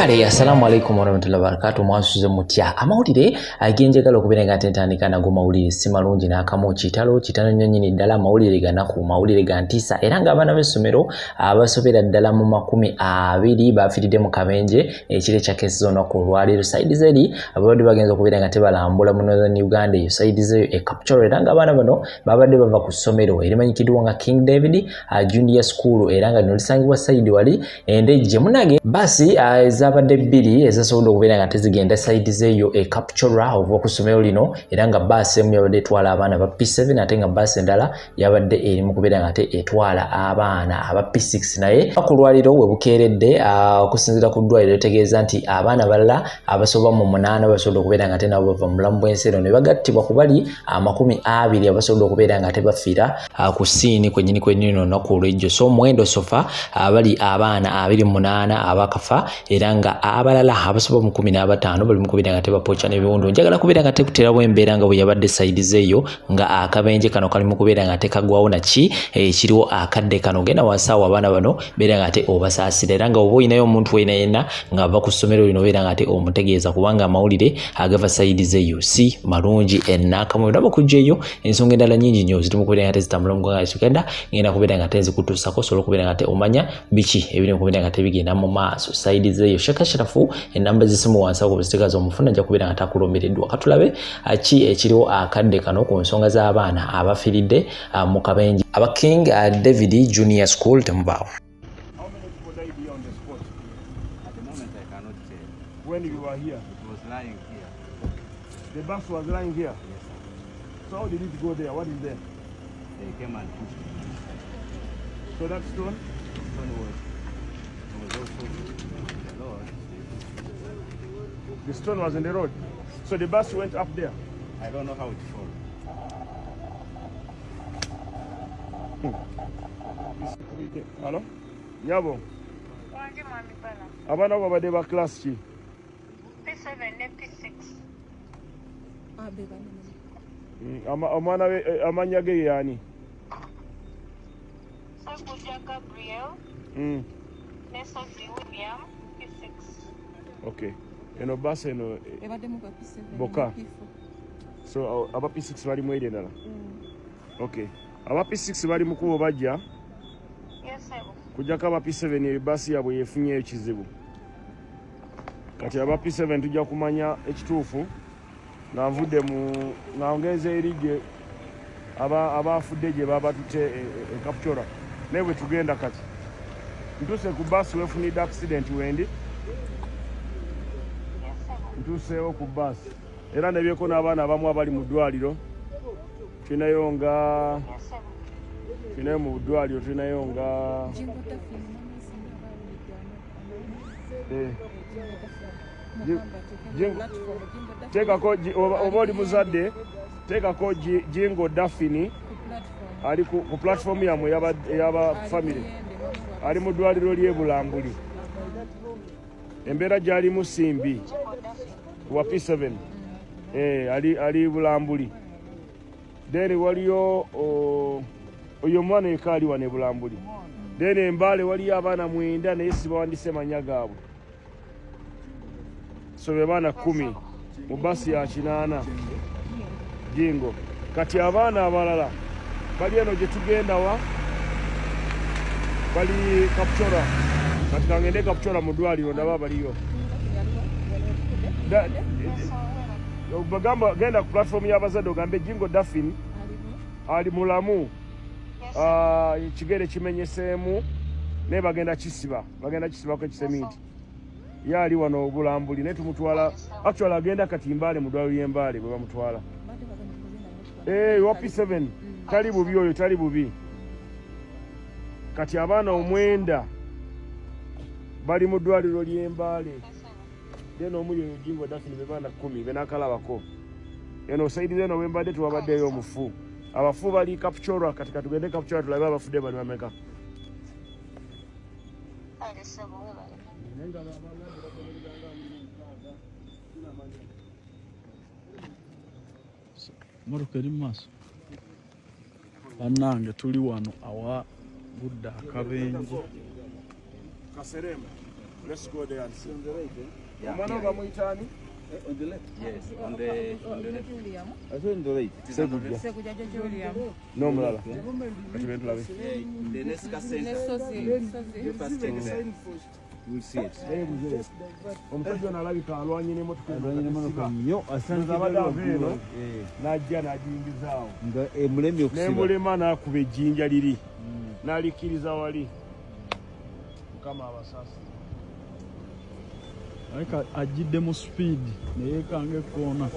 Kale assalamu alaikum warahmatullahi wabarakatuh mwasuze mutya amawulire agenjagala okubeera nga tentandika nago mawulire si malungi n'akamu kitalo nyonyini ddala mawulire ganaku mawulire ga ntiisa era nga abaana b'essomero abasobera ddala mu 20 bafiiridde mu kabenje ekire kya kesi z'olunaku olwaleero saidi zeri ababadde bagenza okubeera nga tebalambula mu Northern Uganda eyo saidi zeyo e Capture era nga abaana bano babadde bava ku ssomero erimanyikiddwa nga King David Junior School era nga lino lisangibwa saidi wali endejje munage basi ezabadde bbiri ezasobola okubeera nga tezigenda saidi zeyo e Capture ovuba ku ssomero lino era nga basi emu yabadde etwala abaana ba P7 ate nga basi endala yabadde eri mu kubeera nga etwala abaana aba P6 naye ku lwaliro we bukeeredde okusinziira ku ddwaliro litegeeza nti abaana balala abasoba mu 8 basobola okubeera nga nabo bava mu bulamu bw'ensi eno ne bagattibwa ku bali 20 abasobola okubeera nga tebafiira ku siini kwennyini olunaku olw'ejjo so omuwendo sofa bali abaana 28 abakafa era nga abalala abasoba mu 15 bali mu kubeera nga tebapocha n'ebiwundu njagala kubeera nga tekuterawo embeera nga bwe yabadde saidi zeeyo nga akabenje kano kali mu kubeera nga tekagwawo naki kiriwo akadde kano genda wasaawo abaana bano beera nga obasaasira era nga oba oyinayo omuntu wena yenna nga ava ku ssomero lino beera nga omutegeeza kubanga amawulire agava saidi zeeyo si malungi ennakamwe nabo kujjayo ensonga endala nnyingi nnyo ziri mu kubeera nga tezitambula mu ggwanga Uganda ngenda kubeera nga tenzikutuusako osobola okubeera nga omanya biki ebiri mu kubeera nga tebigenda mu maaso saidi zeeyo shakasharafu enamba zisimu wansi awo bweziteekaza omufuna ajja kubeera nga takulumiriddwa katulabe ki ekiriwo akadde kano ku nsonga z'abaana abafiiridde mu kabenje aba King David Junior School temubaawo. When you were here? It was lying here. The bus was lying here? Yes, sir. So how did it go there? What is there? They came and pushed it. So that stone? The stone was also in the road. The stone was in the road. So the bus went up there? I don't know how it fell. Hello? Nyabo? Abaana babadde ba class ki? P7 ne P6. Omwana amanya ge yaani? Sokuja Gabriel. Ne Sozi William P6. Okay. Eno basi eno boka. So aba P6 bali mwede ndala? Okay. Aba P6 bali mukubo bajja? Yes, sir. Kujjako aba P7 basi yabwe yefunye ekizibu. Kati aba P7 tujja kumanya ekituufu nga nvudde mu ng'ongenze erigye abafudde gye babatute e Capture naye bwe tugenda kati ntuuse ku basi wefunidde accident wendi ntuuseewo ku basi era nebyeko n'abaana abamu abali mu ddwaliro tulinayo mu ddwaliro tulinayo nga tekako oba oli muzadde tekako jingo dafini ali ku platform yamwe eyaba family ali mu ddwaliro ly'ebulambuli embeera gy'alimu simbi wa P7 ali bulambuli then waliyo oyo omwana eka ali wane bulambuli then embaale waliyo abaana 9 naye sibawandise manya gaabwe so be baana 10 mu basi ya 8 jingo kati abaana abalala bali eno gye tugenda wa bali Capture kati kangende Capture mu ddwaliro ndaba baliyo bagamba genda ku platform y'abazadde ogambe jingo dafin ali mulamu kigere kimenyeseemu naye bagenda kisibako ekiseminti yaali wano obulambuli naye tumutwala actually agenda kati Mbale mu ddwaliro ly'Embale bwe bamutwala wa P7 tali bubi oyo tali bubi kati abaana 9 bali mu ddwaliro ly'Embale then omuli oyo jingo dafini be baana 10 benaakalabako eno saidi zeno wembadde tubabaddeyo omufu abafu bali Capture kati katugende Capture tulabe abafudde bali bameka motoka eri mu maaso bannange tuli wano awa budde akabenje Kaserema Let's go there and see. On the right, eh? Yeah. Omwana Muitani? On the left? Yes, on the left. I said on the right. No, Mulala. The next center. You first check there. We'll see it. Omusajja ono alabika alwanye n'emmotoka nnyo abadde ava eno n'ajja n'agiyingizaawo mulemi okusiba n'emulema n'akuba ejjinja liri n'alikkiriza wali mukama abasaasi aleka ajjidde mu speed neyeekanga ekkoona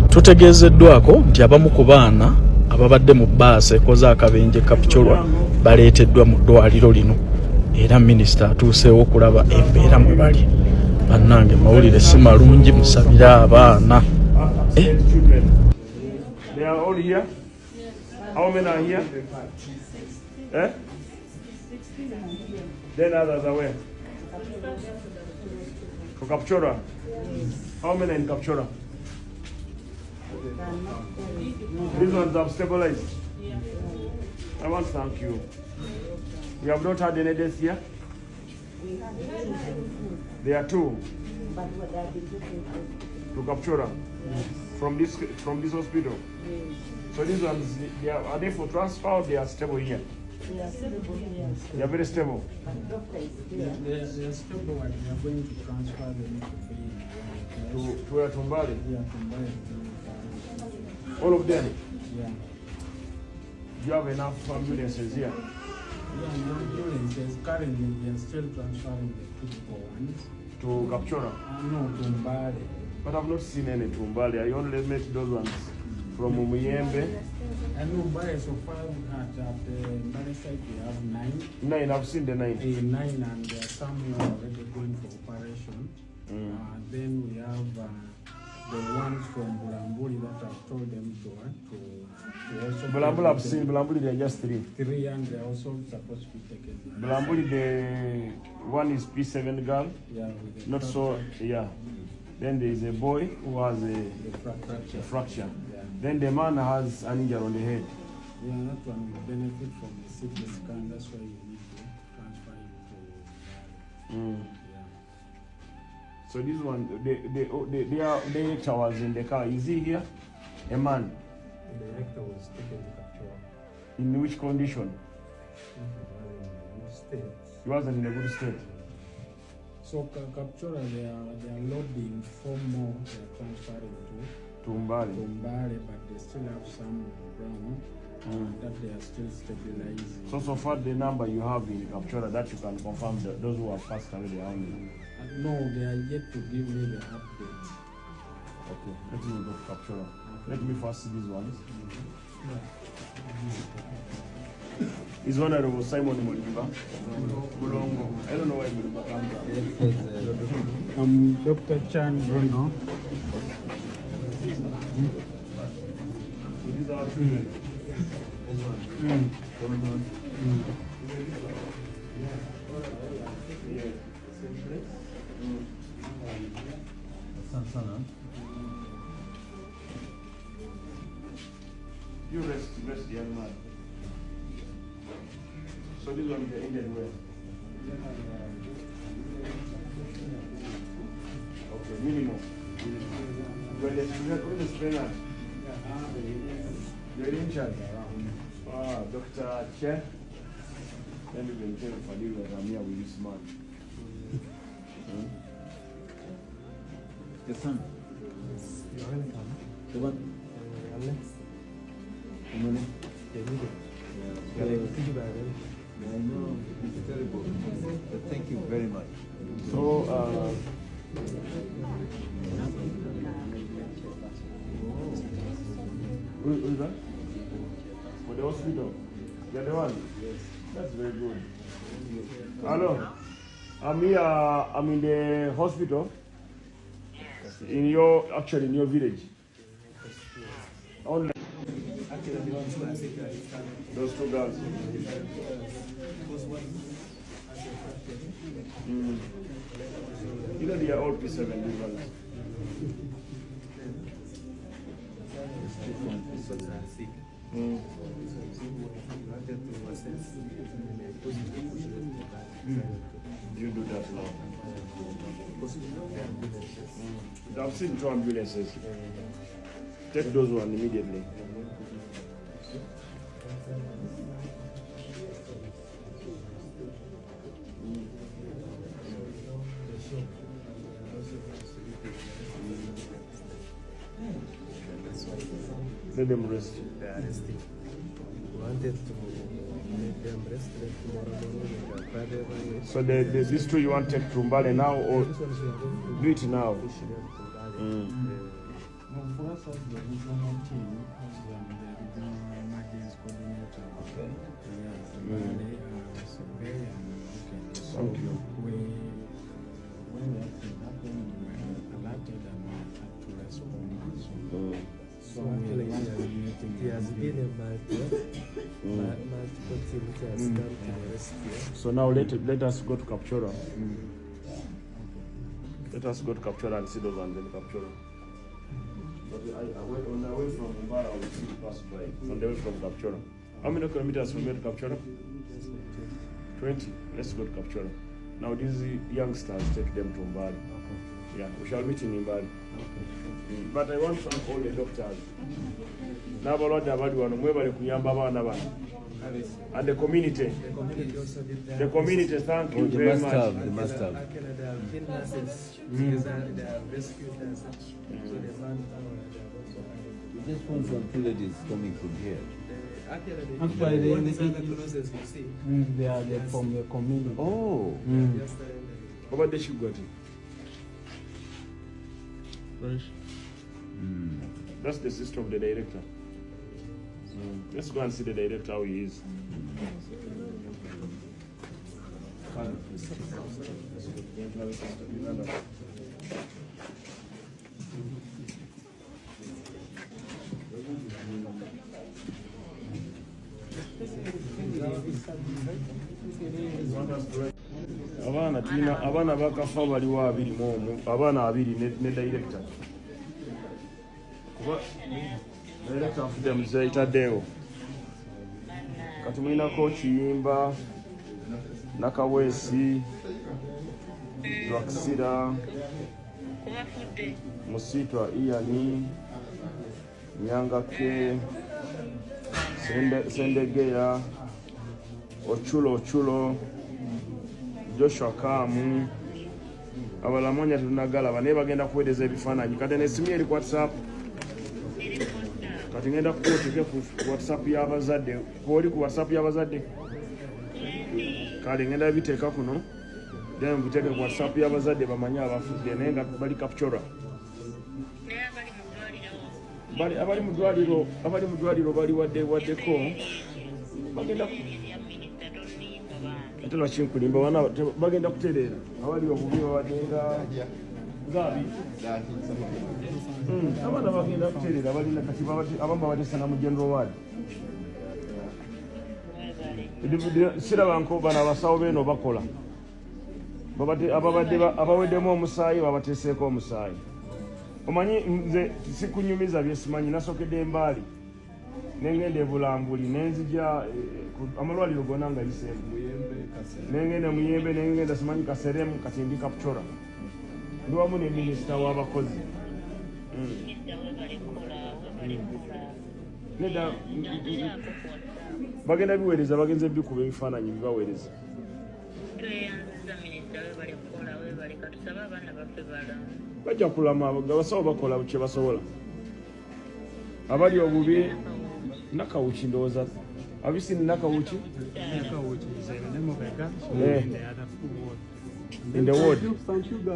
tutegeezeddwako nti abamu ku baana ababadde mu bbaasi ekoze akabenje kapicholwa baleeteddwa mu ddwaliro lino era minisita atuuseewo okulaba embeera mwe bali. Bannange mawulire si malungi, musabire abaana. They are all here? How many are here? Eh? Then others are where? For Kapchora? How many in Kapchora? These ones have stabilized. I want to thank you. We have not had any deaths here? There are two. To Kapchora? From this hospital? So these ones, are they for transfer or they are stable here? They are stable here. They are very stable. But doctor is here. They are stable and we are going to transfer them To where? Tumbali? Yeah, Tumbali. All of them? Yeah. Do you have enough ambulances here? Yeah, the ambulances currently we are still transferring the critical ones. To Kapchora? No, Tumbali. But I've not seen any Tumbali. I only met those ones from Umuyembe. And Tumbali, so far at the Mbale side we have 9. 9, I've seen the 9. 9 and there are some who are already going for operation. Then we have the ones from Bulambuli that I've told them to also. Bulambuli, I've seen Bulambuli, they are just 3. 3 and they are also supposed to be taken. Bulambuli, the one is P7 girl. Yeah, Not so, yeah. Then there is a boy who has a fracture. Yeah. Then the man has an injury on the head. Yeah, that one will benefit from the CT scan. That's why you need to transfer it to. Yeah. So this one, the director was in the car. Is he here? A man. The director was taken to Kapchora. In which condition? He wasn't in a good state. So Kapchora, they are loading 4 more. They are transferring to Tumbali. Tumbali, but they still have some ground that they are still stabilizing. So far the number you have in Kapchora that you can confirm that those who have passed away, they are only. No, they are yet to give me the update. Okay, let me go to Kapchora. Let me first see these ones. Is Honorable Simon Mulimba. Bulongo. I don't know why Mulimba comes out. I'm Dr. Chan Bruno. These are children. You rest, young man. So this one is the Indian way. Okay, minimum. You're the trainer. You're in charge. Dr. Chen. Then you can tell for you that I'm here with this man. Yes, son. The one? I know, it's terrible. But thank you very much. So, who is that? For the hospital? You're the one? Yes. That's very good. Hello. I'm here, I'm in the hospital. In your village. Only. Those 2 girls. You know they are all P7 girls. You do that now. I've seen 2 ambulances. Take those one immediately. Let them rest. They are resting. Wanted to let them rest. Let tomorrow. So these 2 you want to take to Mbale now or do it now? For us as the regional team, as the regional emergency coordinator, survey and so Thank you. when that thing happened, we were alerted and we had to respond. So Actually, it has been a multiple team which has come to the rescue. So now let us go to Kapchora. Let us go to Kapchora and see those and then Kapchora. But I went on the way from Mbara, I will see you pass by. On the way from Kapchora. How many kilometers from here to Kapchora? 20. Let's go to Kapchora. Now these youngsters, take them to Mbara. Yeah, we shall meet in Mbara. But I want to thank all the doctors. And the community. The community, thank you very much. They must have. Actually, there have been nurses. They have rescued nurses. So the manpower, they have also had. We just found some 2 ladies coming from here. Actually, the nurses you see. They are from the community. Oh. How about the sugar? That's the sister of the director. Let's go and see the director how he is. Abaana bakafa baliwo 2 mu abaana 2 ne director. Kuba director afudde muzeeyi taddeewo. Kati mulinako Kiyimba, Nakaweesi, Lwakisira, Musiitwa Iyani, Nyangake, Sendegeya, Ochulo, Joshua Kamu, abalamonya tunagalaba naye bagenda kuweereza ebifaananyi. Kati n'essimu eri ku WhatsApp. Kati ngenda kukwoteke ku WhatsApp y'abazadde. Kwoli ku WhatsApp y'abazadde? Kale ngenda biteeka kuno. Then mbiteeke ku WhatsApp y'abazadde bamanye abafudde naye nga bali Kapchora. Abali mu ddwaliro bali waddeko. Bagenda ate lwaki nkulimba bagenda kutereera. Abali obubi babadenga Gabi. Abaana bagenda kutereera balina kati abamu babatesana mu general ward. Sirabanko bano abasawo beeno bakola. Abaweddemu omusaayi babateeseeko omusaayi. Omanyi nze sikunyumiza byesimanyi nasokedde Mbaali. Nengenda e Bulambuli nenzija amalwaliro gonna nga yiseemu. Nengenda Muyembe nengenda simanyi Kaseremu kati ndi Kapchora. Ndi wamu ne minisita w'abakozi. Neda bagenda biweereza bagenze bikuba ebifaananyi bibaweereza. Bajja kulama abasawo bakola kye basobola. Abali obubi Nakawuki ndowooza. Have you seen Nakawuki? Nakawuki is the name of a girl. Yeah. The other 2 wards. In the ward.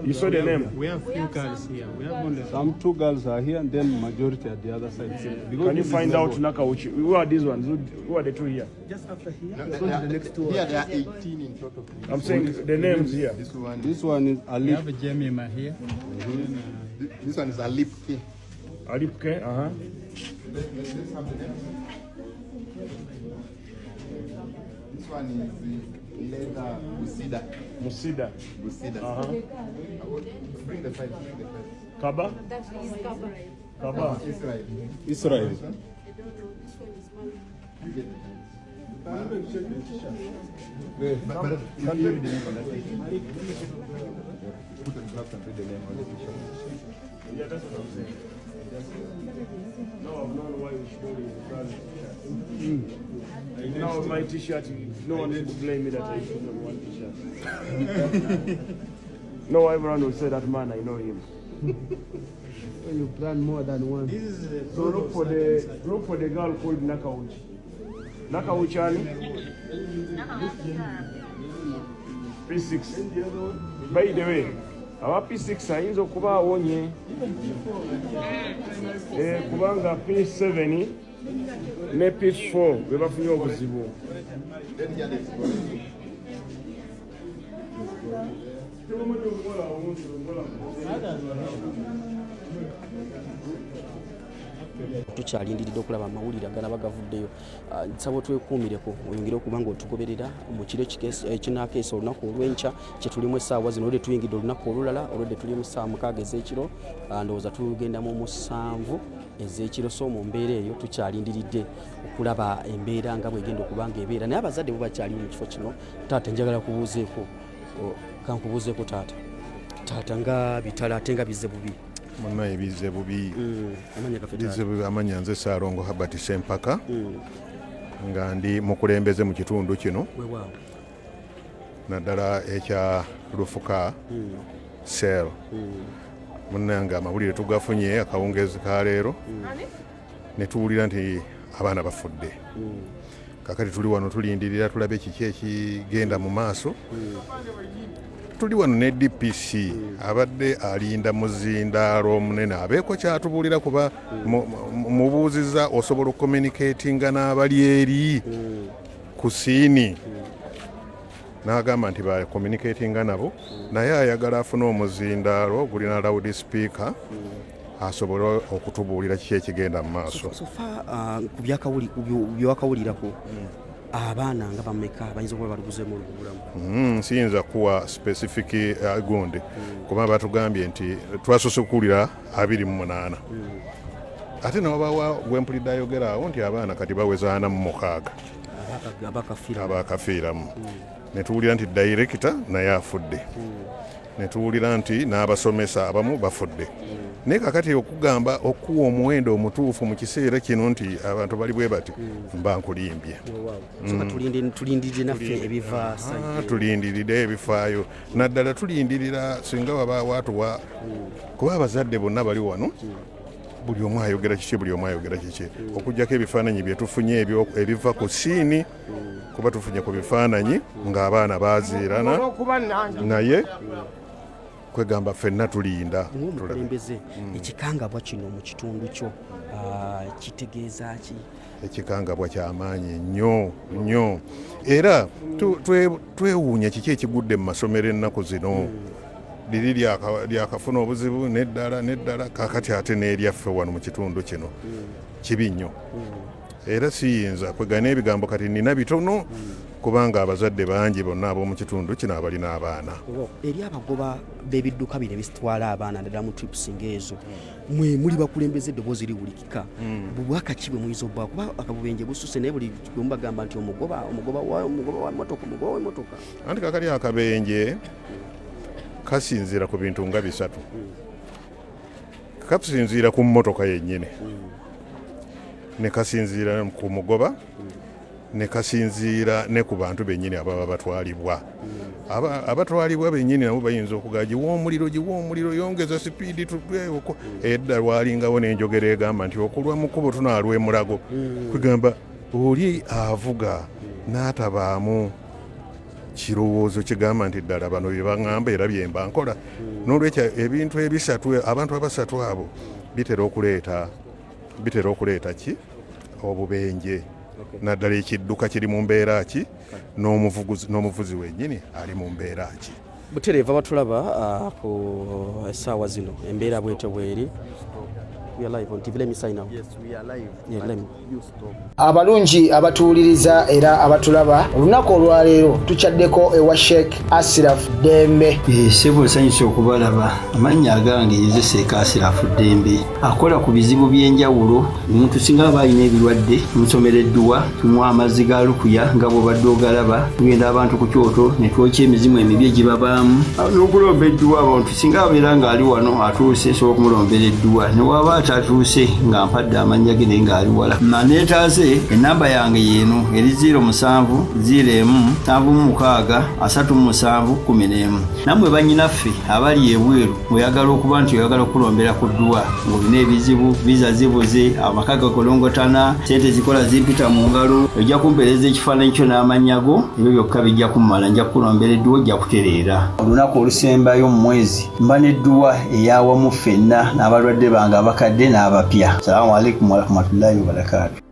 You saw the name? We have few girls here. We have only Some 2 girls are here and then majority at the other side. Because Can you find out Nakawuchi? Who are these ones? Who are the 2 here? Just after here, the next 2. Here there are 18 in total. I'm saying the names here. This one is we Alip. have Jemima here. This one is Alipke. Alipke, Let's have the name. This one is Leda Musida. Busida. Bring the file. Kaba? Israel. Israel. don't know. This one is married. You get the tights. But can you read the name on that thing? Put on gloves and read the name on the t-shirt. Yeah, that's what I'm saying. No, I've known why we should only brand t-shirt. Now my t-shirt, no one should blame me that I put on one t-shirt. No, everyone will say that man, I know him. When you plan more than one. So look for the girl called Nakauchi. Nakauchi P6. By the way, our P6 ayinza okuba awonye kubanga P7 ne P4 bwe bafunye obuzibu. Tukyalindiridde okulaba amawulire agana bagavuddeyo. Nsaba twekuumireko oyongere okuba ng'otugoberera mu kiro ekinakeesa olunaku olw'enkya kye tulimu essaawa zino. Olwedde tuyingidde olunaku olulala, olwedde tulimu ssaawa 6 ez'ekiro, ndowooza tugendamu mu 7 ez'ekiro. So mu mbeera eyo tukyalindiridde okulaba embeera nga bwegenda okuba ng'ebeera, naye abazadde bo bakyali mu kifo kino. Taata, njagala kubuuzeeko, kankubuuzeeko taata, nga bitala ate nga bizze bubi. Munaye bizze bubi. Amanya nze Saalongo Habert Sempaka nga ndi mukulembeze mu kitundu kino naddala ekya Lufuka Sel. Munnange amawulire tugafunye akawungeezi ka leero ne tuwulira nti abaana bafudde. Kakati tuli wano tulindirira tulabe kiki ekigenda mu maaso. Tuli wano ne DPC abadde alinda muzindaalo omunene abeeko kyatubuulira kuba mubuuziza osobola okucommunicatinga n'abali eri ku siini. N'agamba nti ba communicatinga nabo, naye ayagala afune omuzindaalo gulina loud speaker asobole okutubuulira kiki ekigenda mu maaso. Sofa ku byakawulirako abaana nga bameka bayinza okuba baliguzeemu obulamu? Siyinza kuwa specific gundi kuba batugambye nti twasoose okuwulira 28 ate nabo bawa gwempulidde ayogera awo nti abaana kati baweza 46 abakafiiramu. Ne tuwulira nti director naye afudde, ne tuwulira nti n'abasomesa abamu bafudde. Naye kakati okugamba okuwa omuwendo omutuufu mu kiseera kino nti abantu bali bwe bati mba nkulimbye. Tulindirire naffe ebiva tulindirire ebifaayo, naddala tulindirira singa wabaawo atuwa kuba abazadde bonna bali wano buli omu ayogera kiki, buli omu ayogera kiki, okuggyako ebifaananyi bye tufunye ebiva ku siini, kuba tufunye ku bifaananyi ng'abaana baaziirana, naye kwegamba ffenna tulinda. Ng'omukulembeze ekikangabwa kino mu kitundu kyo kitegeeza ki? Ekikangabwa ky'amaanyi nnyo era twewuunya kiki ekigudde mu masomero ennaku zino. Liri lyakafuna obuzibu neddala kakati ate n'eryaffe wano mu kitundu kino kibi nnyo. Era siyinza kwegana ebigambo kati nina bitono kubanga abazadde bangi bonna ab'omu kitundu kino abalina abaana. Eri abagoba b'ebidduka bino ebitwala abaana ddala mu trips ng'ezo, mwe muli bakulembeze eddoboozi liwulikika, bubwaka ki bwe muyinza obba kuba akabubenje bususe naye buli kimu bagamba nti omugoba w'emmotoka. Anti kakali akabenje kasinziira ku bintu nga 3. Kasinziira ku mmotoka yennyini, ne kasinziira ku mugoba, ne kasinziira ne ku bantu bennyini ababa batwalibwa. Abatwalibwa bennyini nabo bayinza okugaa giwa omuliro yongeza sipiidi tutweko. Edda lwalingawo n'enjogera egamba nti okulwa mu kkubo tunaalwa emulago. Kugamba oli avuga n'atabaamu kirowoozo kigamba nti ddala bano bye baŋŋamba era bye mba nkola. N'olwekyo ebintu ebisatu, abantu abasatu abo bitera okuleeta ki? Obubenje. Naddala ekidduka kiri mu mbeera ki? N'omuvuzi wennyini ali mu mbeera ki? Butereeva batulaba ku essaawa zino embeera bwete bweri. We are live on TV. Let me sign out. Yes, we are live. Yeah, let me. You stop. Abalungi abatuuliriza era abatulaba olunaku olwaleero tukyaddeko ewa Sheikh Asiraf Dembe. Sebo sanyusa okubalaba amannya agange Seeka Asiraf Dembe akola ku bizibu by'enjawulo. Omuntu singa aba alina ebirwadde musomereddwa tumuwa amazzi ga lukuya nga bw'obadde ogalaba tugenda abantu ku kyoto ne twokya emizimu emibi egibabaamu n'okulomba edduwa. Abantu singa abeera ng'ali wano atuuse sobola okumulombera edduwa ne waba atatuuse nga mpadde amannya ge naye ng'ali wala. Neetaaze enamba yange yeeno eri 0701763711. Nammwe bannyinaffe abali ebweru oyagala okuba nti oyagala okulombera ku dduwa ng'olina ebizibu viza zibuze amaka gakolongotana sente zikola zimpita mu ngalo ojja kumpeereza ekifaananyi kyo n'amannya go ebyo byokka bijja kummala nja kukulombera edduwa ojja kutereera. Olunaku olusembayo mu mwezi mba n'edduwa eyawamu ffenna n'abalwadde bange abakadde n'abapya. Salaamu alaikum warahmatullahi wabarakatuh.